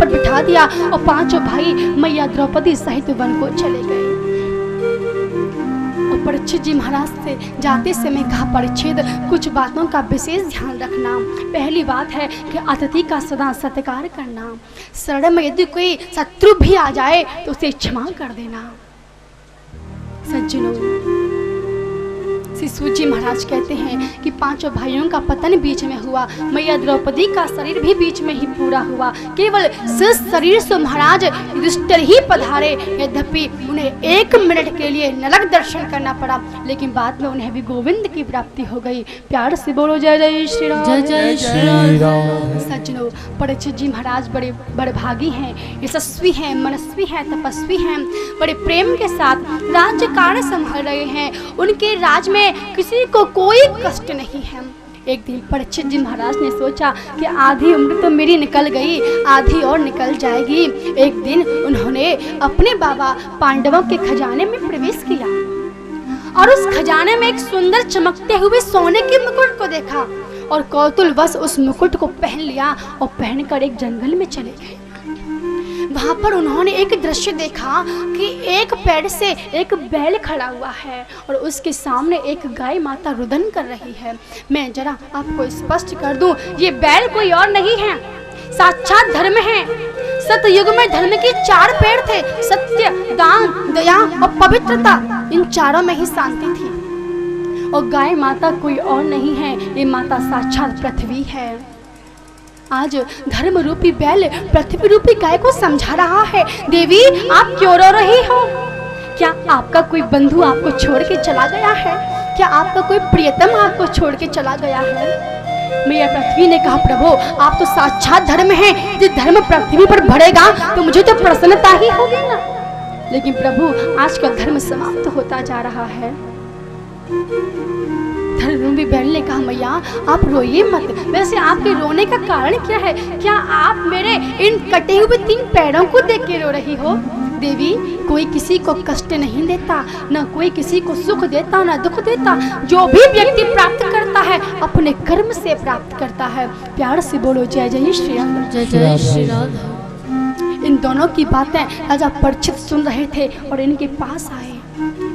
पर बिठा दिया और पांचों भाई मैया द्रौपदी सहित वन को चले गए। और परीक्षित जी महाराज से जाते समय कहा, परीक्षित कुछ बातों का विशेष ध्यान रखना। पहली बात है कि अतिथि का सदा सत्कार करना। शरण में यदि कोई शत्रु भी आ जाए तो उसे क्षमा कर देना। सज्जनों, श्री सूत जी महाराज कहते हैं कि पांचों भाइयों का पतन बीच में हुआ, मैया द्रौपदी का शरीर भी बीच में ही पूरा हुआ। केवल शेष शरीर से महाराज युधिष्ठिर ही पधारे। यद्यपि उन्हें 1 मिनट के लिए नरक दर्शन करना पड़ा, लेकिन बाद में उन्हें भी गोविंद की प्राप्ति हो गई। प्यार से बोलो जय जय श्री राम, जय जय श्री राम। सज्जनों, परीक्षित जी महाराज बड़े बड़भागी हैं, यशस्वी हैं, मनस्वी हैं, तपस्वी हैं, बड़े प्रेम के साथ राज्य कार्य संभाल रहे हैं। उनके राज में किसी को कोई कष्ट नहीं है। एक दिन परीक्षित जी महाराज ने सोचा कि आधी उम्र तो मेरी निकल गई, आधी और निकल जाएगी। एक दिन उन्होंने अपने बाबा पांडवों के खजाने में प्रवेश किया और उस खजाने में एक सुंदर चमकते हुए सोने के मुकुट को देखा और कौतूहलवश उस मुकुट को पहन लिया और पहनकर एक जंगल में चले गए। वहां पर उन्होंने एक दृश्य देखा कि एक पेड़ से एक बैल खड़ा हुआ है और उसके सामने एक गाय माता रुदन कर रही है। मैं जरा आपको स्पष्ट कर दूं, ये बैल कोई और नहीं है, साक्षात धर्म है। सतयुग में धर्म के 4 पेड़ थे, सत्य, दान, दया और पवित्रता। इन चारों में ही शांति थी। और गाय माता कोई और नहीं है, ये माता साक्षात पृथ्वी है। आज धर्म रूपी बैल पृथ्वी रूपी गाय को समझा रहा है, देवी आप क्यों रो रही हो? क्या आपका कोई बंधु आपको छोड़ के चला गया है? क्या आपका कोई प्रियतम आपको छोड़ के चला गया है? मैया पृथ्वी ने कहा, प्रभु आप तो साक्षात धर्म हैं, यदि धर्म पृथ्वी पर बढ़ेगा तो मुझे तो प्रसन्नता ही होगी ना। लेकिन प्रभु आजकल धर्म समाप्त होता जा रहा है। धर्मरूपी बैल ने कहा, मैया आप रोइए मत, वैसे आपके रोने का कारण क्या है? क्या आप मेरे इन कटे हुए 3 पैरों को देख के रो रही हो? देवी कोई किसी को कष्ट नहीं देता, न कोई किसी को सुख देता न दुख देता। जो भी व्यक्ति प्राप्त करता है अपने कर्म से प्राप्त करता है। प्यार से बोलो जय जय श्री राम, जय जय श्री राम। इन दोनों की बातें राजा परीक्षित सुन रहे थे और इनके पास आए।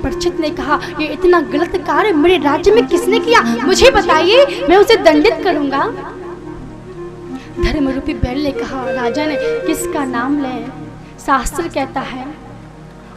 परीक्षित ने कहा, ये इतना गलत कार्य मेरे राज्य में किसने किया? मुझे बताइए, मैं उसे दंडित करूंगा। धर्म रूपी बैल ने कहा, राजन किसका नाम लें? शास्त्र कहता है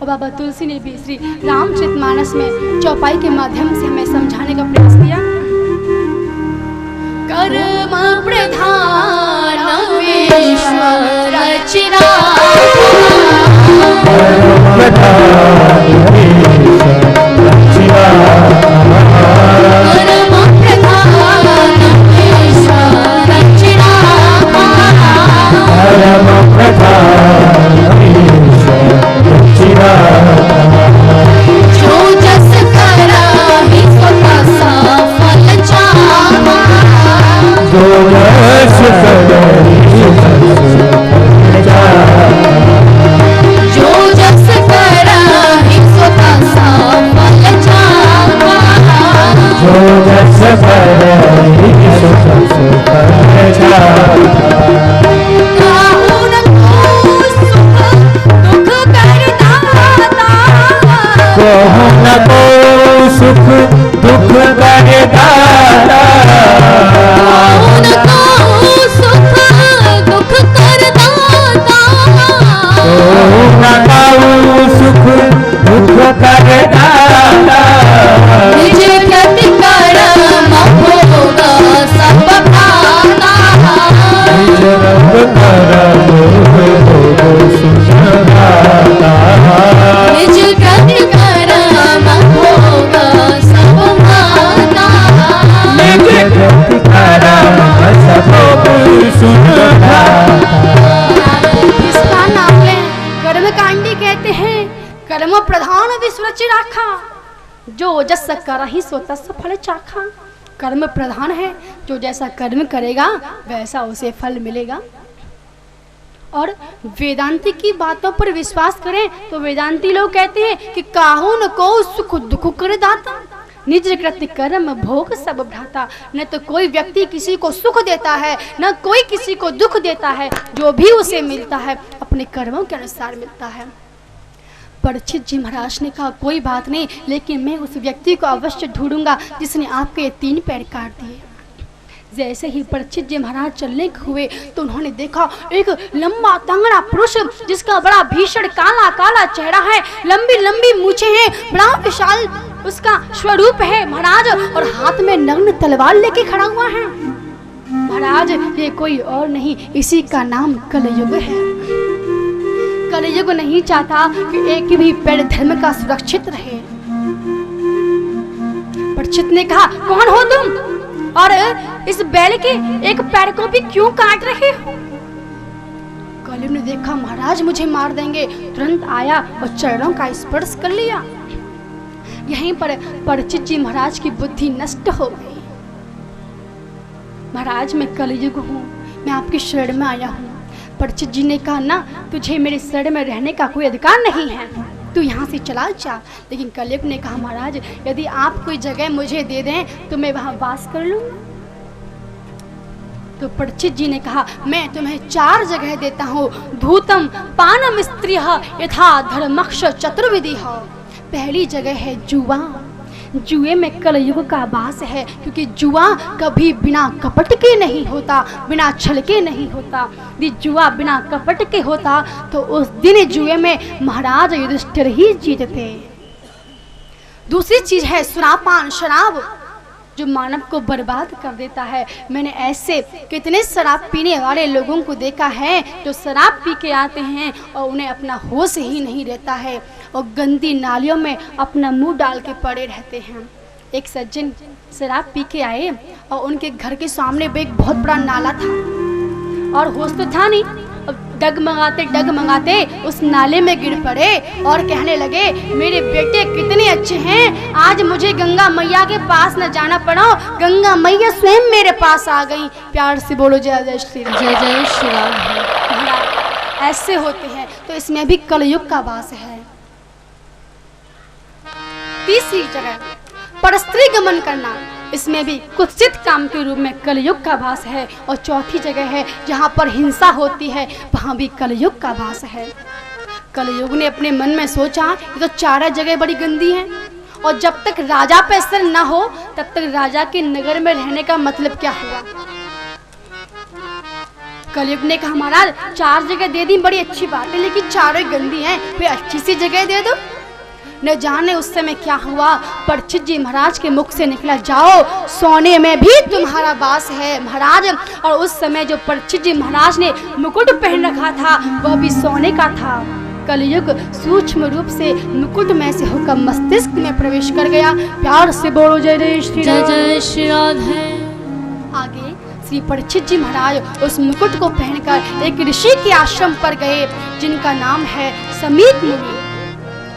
और बाबा तुलसी ने भी श्री रामचरितमानस में चौपाई के माध्यम से हमें समझाने का प्रयास किया। कर्म प्रधान विश्व रचना, कर्म प्रधान विश्व रचना, जो जस करहि सो तस फल चाखा। कर्म प्रधान है, जो जैसा कर्म करेगा वैसा उसे फल मिलेगा। और वेदांती की बातों पर विश्वास करें तो वेदांती लोग कहते हैं कि काहू न को सुख दुख कर दाता। निज कृत्य कर्म भोग सब भ्राता। न तो कोई व्यक्ति किसी को सुख देता है, न कोई किसी को दुख देता है। जो भी उसे मिलता है अपने कर्मों के अनुसार मिलता है। परीक्षित जी महाराज ने कहा कोई बात नहीं, लेकिन मैं उस व्यक्ति को अवश्य ढूंढूंगा जिसने आपके ये 3 पैर काट दिए। जैसे ही परीक्षित जी महाराज चलने हुए तो उन्होंने देखा एक लंबा तंगड़ा पुरुष जिसका बड़ा भीषण काला काला चेहरा है, लंबी लंबी मूछें हैं, बड़ा विशाल उसका स्वरूप है महाराज, और हाथ में नग्न तलवार लेके खड़ा हुआ है। महाराज ये कोई और नहीं, इसी का नाम कलयुग है। कलयुग नहीं चाहता कि एक भी पैर धर्म का सुरक्षित रहे। परीक्षित ने कहा कौन हो तुम, और इस बैल के एक पैर को भी क्यों काट रहे हो? कलयुग ने देखा महाराज मुझे मार देंगे, तुरंत आया और चरणों का स्पर्श कर लिया। यहीं पर परीक्षित जी महाराज की बुद्धि नष्ट हो गई। महाराज मैं कलयुग हूँ, मैं आपकी शरण में आया हूँ। परीक्षित जी ने कहा ना तुझे मेरे शरण में रहने का कोई अधिकार नहीं है, तू यहाँ से चला जा। लेकिन कलयुग ने कहा महाराज यदि आप कोई जगह मुझे दे दें तो मैं वहाँ वास कर लूँगा। तो परीक्षित जी ने कहा मैं तुम्हें 4 जगह देता हूँ। धूतम पानम स्त्रियः यथा धर्मक्ष चतुर्विधि। पहली जगह है जुआ। जुए में कलयुग का वास है, क्योंकि जुआ कभी बिना कपट के नहीं होता, बिना छल के नहीं होता। यदि जुआ बिना कपट के होता तो उस दिन जुए में महाराज युधिष्ठिर ही जीतते। दूसरी चीज है सुरापान, शराब, जो मानव को बर्बाद कर देता है। मैंने ऐसे कितने शराब पीने वाले लोगों को देखा है जो शराब पी के आते हैं और उन्हें अपना होश ही नहीं रहता है और गंदी नालियों में अपना मुंह डाल के पड़े रहते हैं। एक सज्जन शराब पी के आए और उनके घर के सामने एक बहुत बड़ा नाला था और होश तो था नहीं, डगमगाते उस नाले में गिर पड़े और कहने लगे मेरे बेटे कितने अच्छे हैं, आज मुझे गंगा मैया के पास न जाना पड़ा, गंगा मैया स्वयं मेरे पास आ गई। प्यार से बोलो जय जय श्री राम। जय जय श्री राम। ऐसे होते हैं, तो इसमें भी कलयुग का वास है। तीसरी जगह परस्त्री गमन करना, इसमें भी कुत्सित काम के रूप में कलयुग का वास है। और चौथी जगह है जहाँ पर हिंसा होती है, वहाँ भी कलयुग का वास है। कलयुग ने अपने मन में सोचा ये तो 4 जगह बड़ी गंदी हैं और जब तक राजा पे असर न हो तब तक राजा के नगर में रहने का मतलब क्या हुआ। कलयुग ने कहा महाराज 4 जगह दे दी बड़ी अच्छी बात है, लेकिन 4 गंदी हैं, फिर अच्छी सी जगह दे दो। न जाने उस समय क्या हुआ, परीक्षित जी महाराज के मुख से निकला जाओ सोने में भी तुम्हारा वास है महाराज। और उस समय जो परीक्षित जी महाराज ने मुकुट पहन रखा था वह भी सोने का था। कलयुग सूक्ष्म रूप से मुकुट में से होकर मस्तिष्क में प्रवेश कर गया। प्यार से बोलो जय जय श्री राम। जय जय श्री राधे। आगे श्री परीक्षित जी महाराज उस मुकुट को पहनकर एक ऋषि के आश्रम पर गए जिनका नाम है समीक मुनि,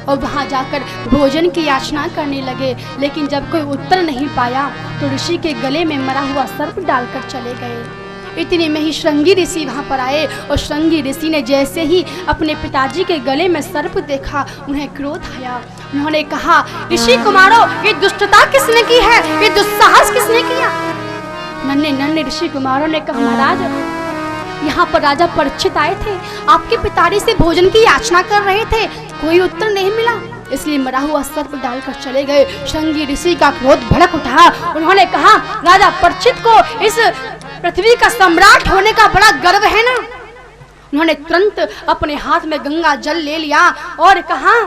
और वहां जाकर भोजन की याचना करने लगे। लेकिन जब कोई उत्तर नहीं पाया तो ऋषि के गले में मरा हुआ सर्प डालकर चले गए। इतने में ही श्रृंगी ऋषि वहां पर आए और श्रृंगी ऋषि ने जैसे ही अपने पिताजी के गले में सर्प देखा उन्हें क्रोध आया। उन्होंने कहा ऋषि कुमारों ये दुष्टता किसने की है, ये दुस्साहस किसने किया। नन्हे नन्हे ऋषि कुमारों ने कहा महाराज यहाँ पर राजा परीक्षित आए थे, आपके पिताजी से भोजन की याचना कर रहे थे, कोई उत्तर नहीं मिला, इसलिए मरा हुआ सर्प डालकर चले गए। श्रृंगी ऋषि का क्रोध भड़क उठा। उन्होंने कहा राजा परीक्षित को इस पृथ्वी का सम्राट होने का बड़ा गर्व है ना। उन्होंने तुरंत अपने हाथ में गंगा जल ले लिया और कहा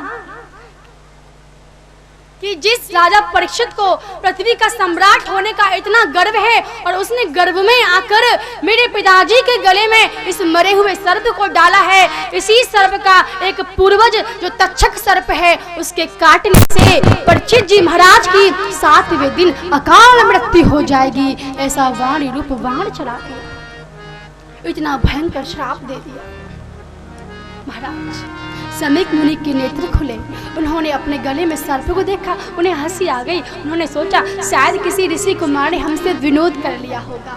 कि जिस राजा परीक्षित को पृथ्वी का सम्राट होने का इतना गर्व है और उसने गर्व में आकर मेरे पिताजी के गले में इस मरे हुए सर्प को डाला है, इसी सर्प का एक पूर्वज जो तक्षक सर्प है उसके काटने से परीक्षित जी महाराज की 7वें दिन अकाल मृत्यु हो जाएगी। ऐसा वाणी रूप वाण चला दिया, इतना भयंकर श्राप दे दिया। महाराज समीक मुनि के नेत्र खुले, उन्होंने अपने गले में सर्प को देखा, उन्हें हंसी आ गई। उन्होंने सोचा शायद किसी ऋषि कुमार ने हमसे विनोद कर लिया होगा।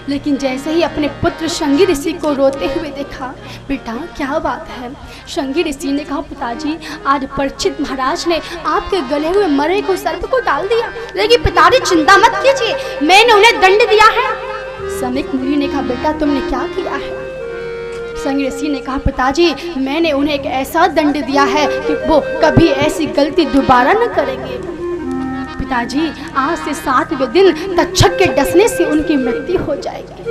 लेकिन जैसे ही अपने पुत्र शंगी ऋषि को रोते हुए देखा, बेटा क्या बात है? शंगी ऋषि ने कहा, पिताजी आज परीक्षित महाराज ने आपके गले हुए मरे को सर्प को डाल दिया, लेकिन पिताजी चिंता मत कीजिए, मैंने उन्हें दंड दिया है। समीक मुनि ने कहा, बेटा तुमने क्या किया है? शंगी ऋषि ने कहा, पिताजी मैंने उन्हें एक ऐसा दंड दिया है कि वो कभी ऐसी गलती दोबारा न करेंगे। पिताजी आज से 7वें दिन तक्षक के डसने से उनकी मृत्यु हो जाएगी।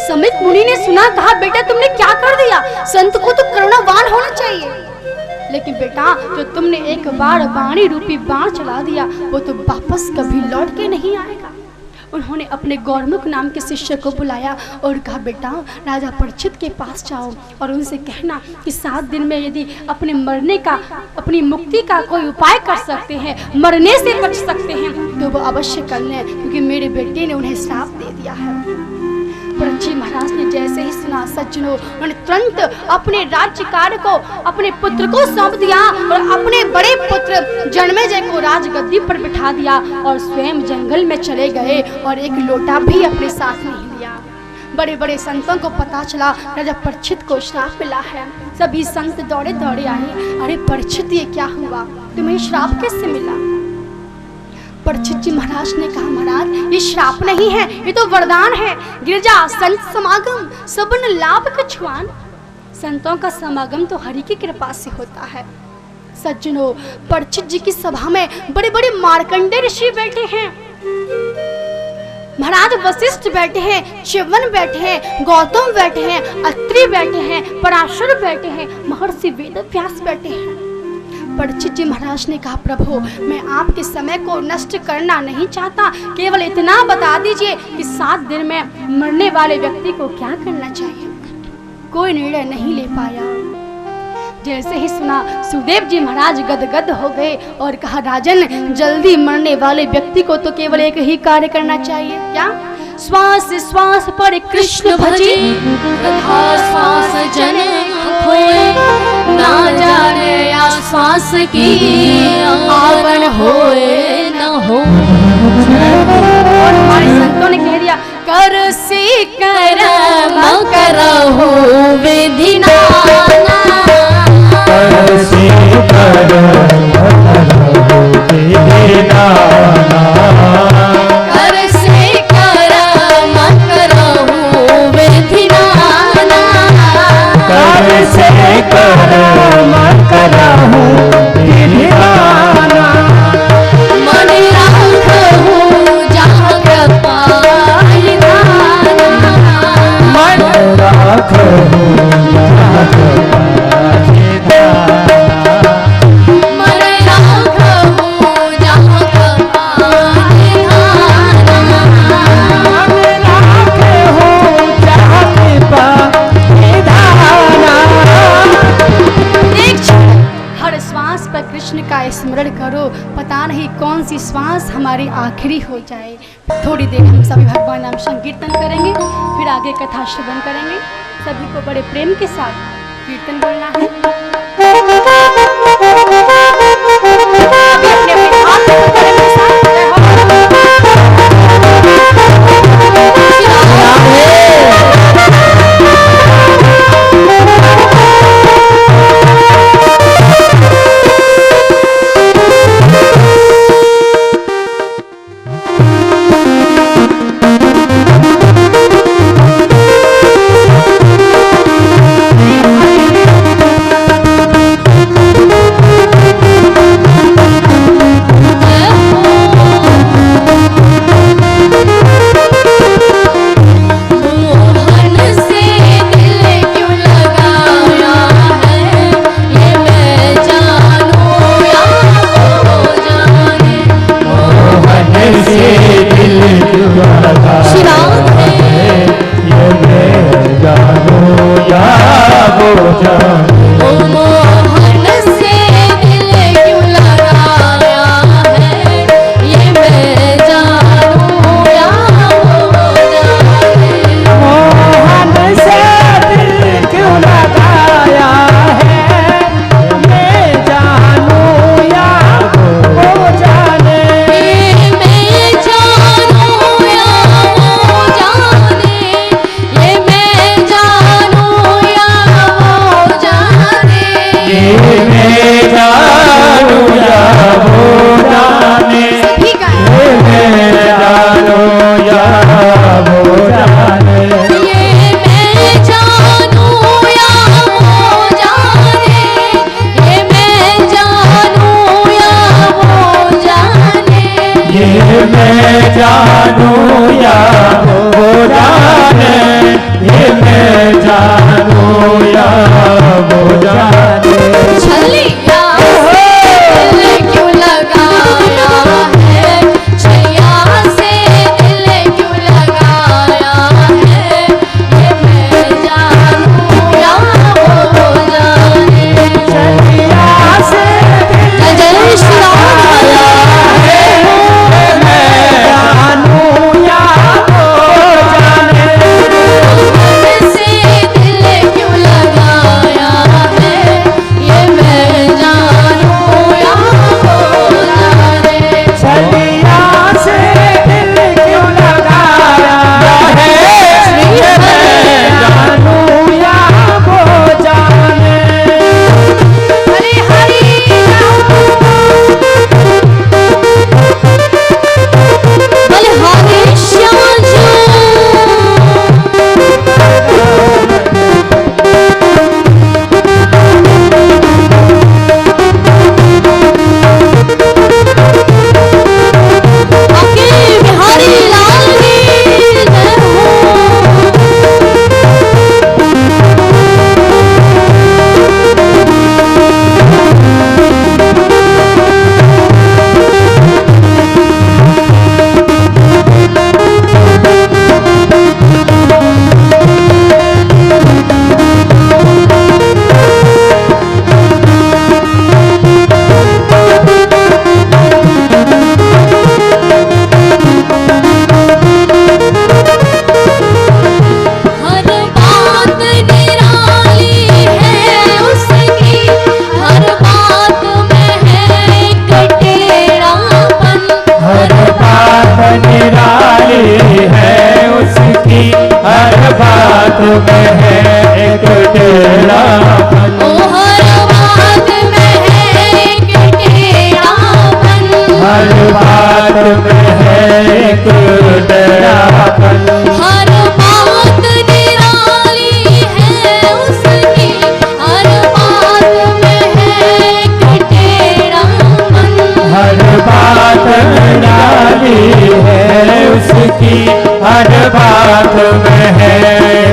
समीक मुनि ने सुना, कहा, बेटा तुमने क्या कर दिया? संत को तो करुणावान होना चाहिए, लेकिन बेटा जो तुमने एक बार वाणी रूपी बाण चला दिया वो तो वापस कभी लौट के नहीं आएगा। उन्होंने अपने गौरमुख नाम के शिष्य को बुलाया और कहा, बेटा राजा परीक्षित के पास जाओ और उनसे कहना कि 7 दिन में यदि अपने मरने का, अपनी मुक्ति का कोई उपाय कर सकते हैं, मरने से बच सकते हैं तो वो अवश्य कर लें, क्योंकि मेरे बेटे ने उन्हें श्राप दे दिया है। परीक्षित महाराज ने जैसे ही सुना, सज्जनों, उन्होंने तुरंत अपने राज्य कार्य को अपने पुत्र को सौंप दिया और अपने बड़े पुत्र जन्मेजय को राजगद्दी पर बिठा दिया और स्वयं जंगल में चले गए और एक लोटा भी अपने साथ नहीं लिया। बड़े बड़े संतों को पता चला राजा परीक्षित को श्राप मिला है। सभी संत दौड़े दौड़े आए, अरे परीक्षित ये क्या हुआ, तुम्हें श्राप कैसे मिला? परीक्षित जी महाराज ने कहा, महाराज ये श्राप नहीं है, ये तो वरदान है। गिरजा संत समागम सबन लाभ कछुआन। संतों का समागम तो हरि की कृपा से होता है। सज्जनों, परीक्षित जी की सभा में बड़े बड़े मार्कंडे ऋषि बैठे हैं, महाराज वशिष्ठ बैठे हैं, च्यवन बैठे हैं, गौतम बैठे हैं, अत्रि बैठे हैं, पराशर बैठे हैं, महर्षि वेदव्यास बैठे हैं। परीक्षित जी महाराज ने कहा, प्रभु मैं आपके समय को नष्ट करना नहीं चाहता, केवल इतना बता दीजिए कि 7 दिन में मरने वाले व्यक्ति को क्या करना चाहिए। कोई निर्णय नहीं ले पाया। जैसे ही सुना, सुदेव जी महाराज गदगद हो गए और कहा, राजन जल्दी मरने वाले व्यक्ति को तो केवल एक ही कार्य करना चाहिए। क्या? श्वास श्वास पर कृष्ण भजे, तथा श्वास जन खोए, ना जाने आश्वास की आवन होए न हो। और हमारे संतों ने कह दिया, कर से कर्म करहु विधि नाना, कर से कर्म करहु विधि नाना, कर से कर्म करहु विधि नाना, कर से कर्म करहु विधि नाना, मन राखहु जहाँ कृपा निधाना, मन राखहु जहाँ कृपा निधाना, मन राखहु जहाँ कृपा निधाना, मन राखहु जहाँ कृपा निधाना। हर श्वास पर कृष्ण का स्मरण करो, पता नहीं कौन सी श्वास हमारी आखिरी हो जाए। थोड़ी देर हम सभी भगवान नाम संकीर्तन करेंगे, फिर आगे कथा श्रवण करेंगे। सभी को बड़े प्रेम के साथ कीर्तन बोलना है। अपने अपने हाथ को प्रेम के साथ जय हो। में है एक टेढ़ापन, ओ हर बात में है एक टेढ़ापन, हर बात में है एक टेढ़ापन, हर बात निराली है उसकी, हर बात में है एक टेढ़ापन, हर बात निराली है उसकी, हर बात में है